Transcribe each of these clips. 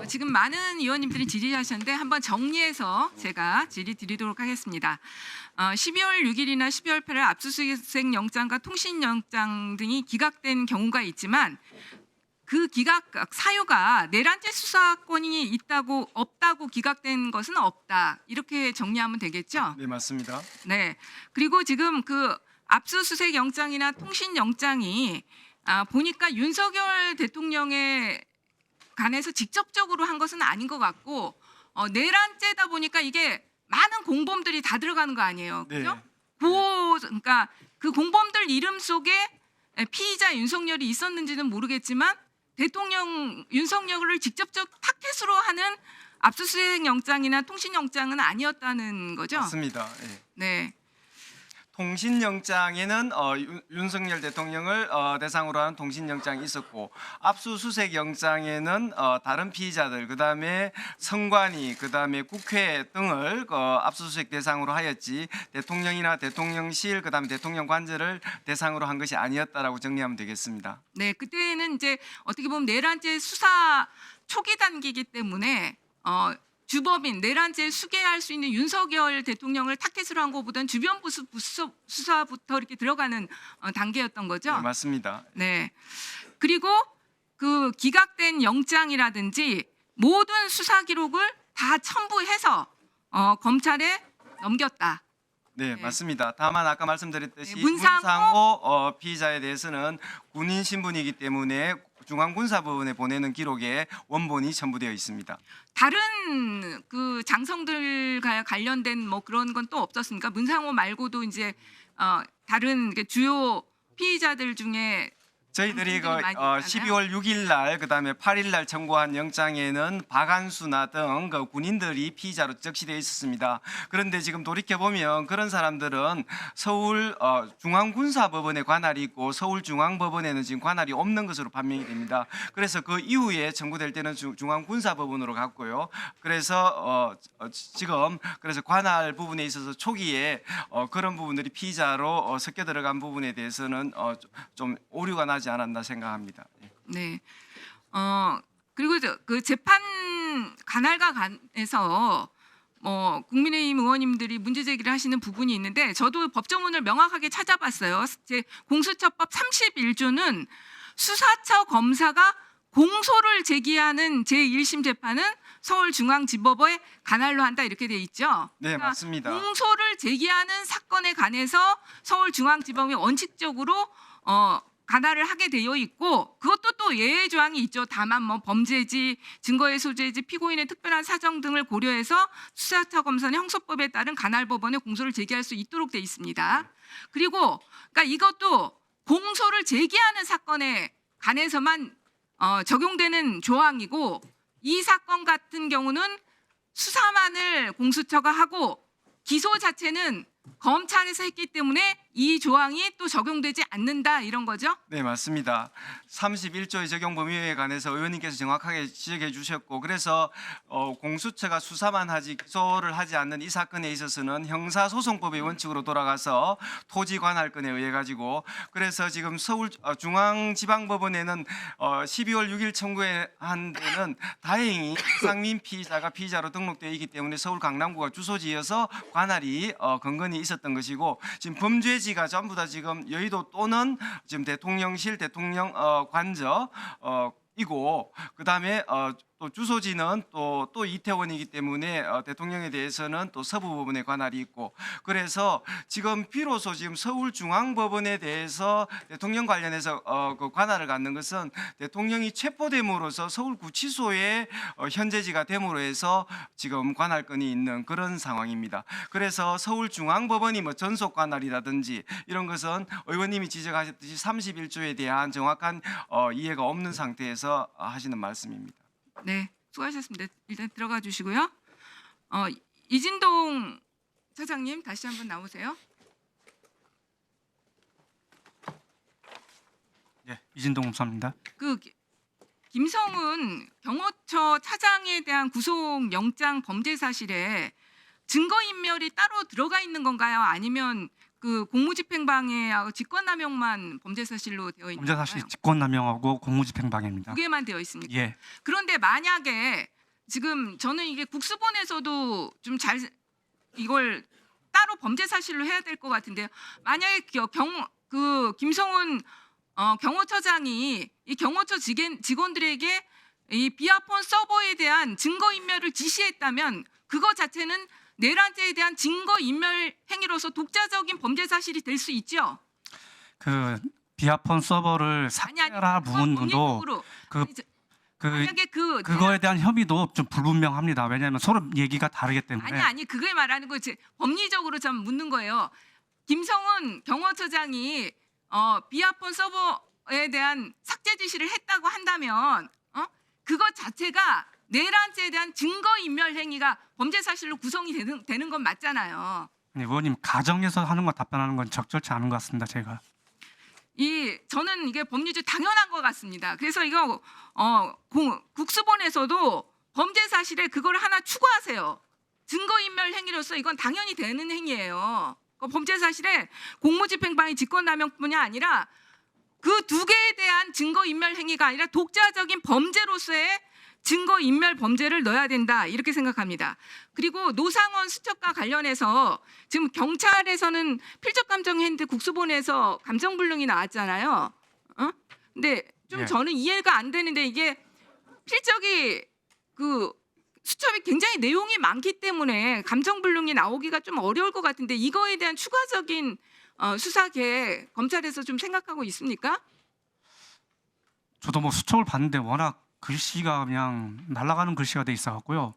지금 많은 의원님들이 질의하셨는데 한번 정리해서 제가 질의 드리도록 하겠습니다. 12월 6일이나 12월 8일 압수수색 영장과 통신 영장 등이 기각된 경우가 있지만 그 기각 사유가 내란죄 수사권이 있다고 없다고 기각된 것은 없다. 이렇게 정리하면 되겠죠? 네, 맞습니다. 네. 그리고 지금 그 압수수색 영장이나 통신 영장이 보니까 윤석열 대통령에 관해서 직접적으로 한 것은 아닌 것 같고 내란죄다 보니까 이게 많은 공범들이 다 들어가는 거 아니에요, 그죠? 네. 그러니까 그 공범들 이름 속에 피의자 윤석열이 있었는지는 모르겠지만 대통령 윤석열을 직접적 타켓으로 하는 압수수색 영장이나 통신 영장은 아니었다는 거죠? 맞습니다. 예. 네. 통신영장에는 윤석열 대통령을 대상으로 한 통신영장이 있었고 압수수색 영장에는 다른 피의자들 그다음에 선관위 그다음에 국회 등을 압수수색 대상으로 하였지 대통령이나 대통령실 그다음에 대통령 관저를 대상으로 한 것이 아니었다라고 정리하면 되겠습니다. 네, 그때는 이제 어떻게 보면 내란죄 수사 초기 단계이기 때문에 주범인 내란죄 수괴할 수 있는 윤석열 대통령을 타켓으로 한 것보다는 주변 수사부터 이렇게 들어가는 단계였던 거죠. 네, 맞습니다. 네. 그리고 그 기각된 영장이라든지 모든 수사 기록을 다 첨부해서 검찰에 넘겼다. 네, 네. 맞습니다. 다만 아까 말씀드렸듯이 네, 문상호 피의자에 대해서는 군인 신분이기 때문에 중앙군사법원에 보내는 기록에 원본이 첨부되어 있습니다. 다른 그 장성들과 관련된 뭐 그런 건 또 없었습니까? 문상호 말고도 이제 다른 주요 피의자들 중에 저희들이 그 많이 있잖아요. 12월 6일 날 그다음에 8일 날 청구한 영장에는 박한수나 등 그 군인들이 피의자로 적시되어 있었습니다. 그런데 지금 돌이켜 보면 그런 사람들은 서울 중앙군사법원에 관할이 있고 서울중앙법원에는 지금 관할이 없는 것으로 판명이 됩니다. 그래서 그 이후에 청구될 때는 중앙군사법원으로 갔고요. 그래서 지금 그래서 관할 부분에 있어서 초기에 그런 부분들이 피의자로 섞여 들어간 부분에 대해서는 좀 오류가 나지 않았나 생각합니다. 네. 그리고 그 재판 관할과 관해서 국민의힘 의원님들이 문제 제기를 하시는 부분이 있는데 저도 법조문을 명확하게 찾아봤어요. 제 공수처법 31조는 수사처 검사가 공소를 제기하는 제1심 재판은 서울중앙지법의 관할로 한다 이렇게 돼 있죠. 네, 맞습니다. 공소를 제기하는 사건에 관해서 서울중앙지법이 원칙적으로 관할을 하게 되어 있고 그것도 또 예외 조항이 있죠. 다만 뭐 범죄지, 증거의 소재지, 피고인의 특별한 사정 등을 고려해서 수사처 검사는 형소법에 따른 관할법원에 공소를 제기할 수 있도록 돼 있습니다. 그리고 그러니까 이것도 공소를 제기하는 사건에 관해서만 적용되는 조항이고 이 사건 같은 경우는 수사만을 공수처가 하고 기소 자체는 검찰에서 했기 때문에 이 조항이 또 적용되지 않는다 이런 거죠? 네, 맞습니다. 31조의 적용 범위에 관해서 의원님께서 정확하게 지적해 주셨고 그래서 공수처가 수사만 하지 기소를 하지 않는 이 사건에 있어서는 형사소송법의 원칙으로 돌아가서 토지관할권에 의해 가지고 그래서 지금 서울 중앙지방법원에는 12월 6일 청구한 데는 다행히 상민 피의자가 피의자로 등록되어 있기 때문에 서울 강남구가 주소지여서 관할이 건건히 있었던 것이고 지금 범죄지가 전부 다 지금 여의도 또는 지금 대통령실 대통령 관저 이고 그다음에 또 주소지는 또 이태원이기 때문에 대통령에 대해서는 또 서부법원에 관할이 있고 그래서 지금 비로소 지금 서울중앙법원에 대해서 대통령 관련해서 그 관할을 갖는 것은 대통령이 체포됨으로써 서울구치소에 현재지가 됨으로 해서 지금 관할권이 있는 그런 상황입니다. 그래서 서울중앙법원이 뭐 전속 관할이라든지 이런 것은 의원님이 지적하셨듯이 31조에 대한 정확한 이해가 없는 상태에서 하시는 말씀입니다. 네, 수고하셨습니다. 일단 들어가 주시고요. 이진동 차장님 다시 한번 나오세요. 네, 이진동 검사입니다. 그 김성훈 경호처 차장에 대한 구속 영장 범죄 사실에 증거 인멸이 따로 들어가 있는 건가요? 아니면 그 공무집행방해하고 직권남용만 범죄 사실로 되어 있는 범죄 사실 직권남용하고 공무집행방해입니다. 두 개만 되어 있습니까? 예, 그런데 만약에 지금 저는 이게 국수본에서도 좀 잘 이걸 따로 범죄 사실로 해야 될 것 같은데요. 만약에 김성훈 경호처장이 이 경호처 직원들에게 이 비아폰 서버에 대한 증거 인멸을 지시했다면 그거 자체는 내란죄에 대한 증거 인멸 행위로서 독자적인 범죄 사실이 될 수 있죠. 그 비아폰 서버를 삭제하라 부분도 만약에 그거에 대한 협의도 좀 불분명합니다. 왜냐하면 서로 얘기가 다르기 때문에. 아니 그게 말하는 거 법리적으로 좀 묻는 거예요. 김성훈 경호처장이 비아폰 서버에 대한 삭제 지시를 했다고 한다면 그것 자체가 내란죄에 대한 증거 인멸 행위가 범죄 사실로 구성이 되는 건 맞잖아요. 네, 의원님 가정에서 하는 거 답변하는 건 적절치 않은 것 같습니다. 제가. 저는 이게 법리적 당연한 것 같습니다. 그래서 이거 국수본에서도 범죄 사실에 그걸 하나 추가하세요. 증거인멸 행위로서 이건 당연히 되는 행위예요. 범죄 사실에 공무집행방해 직권남용뿐이 아니라 그 두 개에 대한 증거인멸 행위가 아니라 독자적인 범죄로서의 증거인멸 범죄를 넣어야 된다 이렇게 생각합니다. 그리고 노상원 수첩과 관련해서 지금 경찰에서는 필적 감정했는데 국수본에서 감정불능이 나왔잖아요. 근데 좀 예. 저는 이해가 안 되는데 이게 필적이 그 수첩이 굉장히 내용이 많기 때문에 감정불능이 나오기가 좀 어려울 것 같은데 이거에 대한 추가적인 수사 계획 검찰에서 좀 생각하고 있습니까? 저도 뭐 수첩을 봤는데 워낙 글씨가 그냥 날아가는 글씨가 돼 있어갖고요.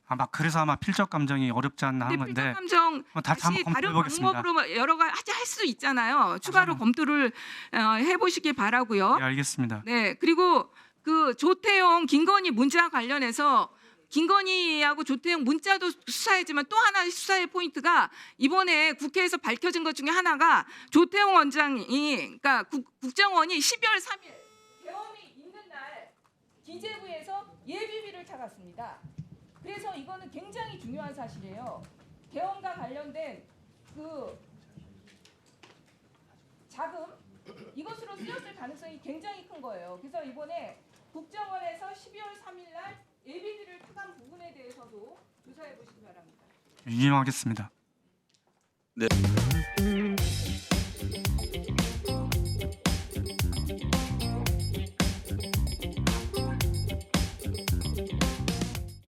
아마 그래서 아마 필적 감정이 어렵지 않나 하는 근데 건데 필적 감정 다시 한번 다른 검토해 보겠습니다. 방법으로 여러 가지 할 수 있잖아요. 추가로 한번. 검토를 해보시기 바라고요. 예, 알겠습니다. 네, 그리고 그 조태용 김건희 문자 관련해서 김건희하고 조태용 문자도 수사했지만 또 하나 수사의 포인트가 이번에 국회에서 밝혀진 것 중에 하나가 조태용 원장이 그러니까 국정원이 12월 3일 계엄이 있는 날 기재부에서 예비비를 찾았습니다. 그래서 이거는 굉장히 중요한 사실이에요. 계엄과 관련된 그 자금 이것으로 쓰였을 가능성이 굉장히 큰 거예요. 그래서 이번에 국정원에서 12월 3일 날 예비비를 타간 부분에 대해서도 조사해 보시기 바랍니다. 유념하겠습니다. 네.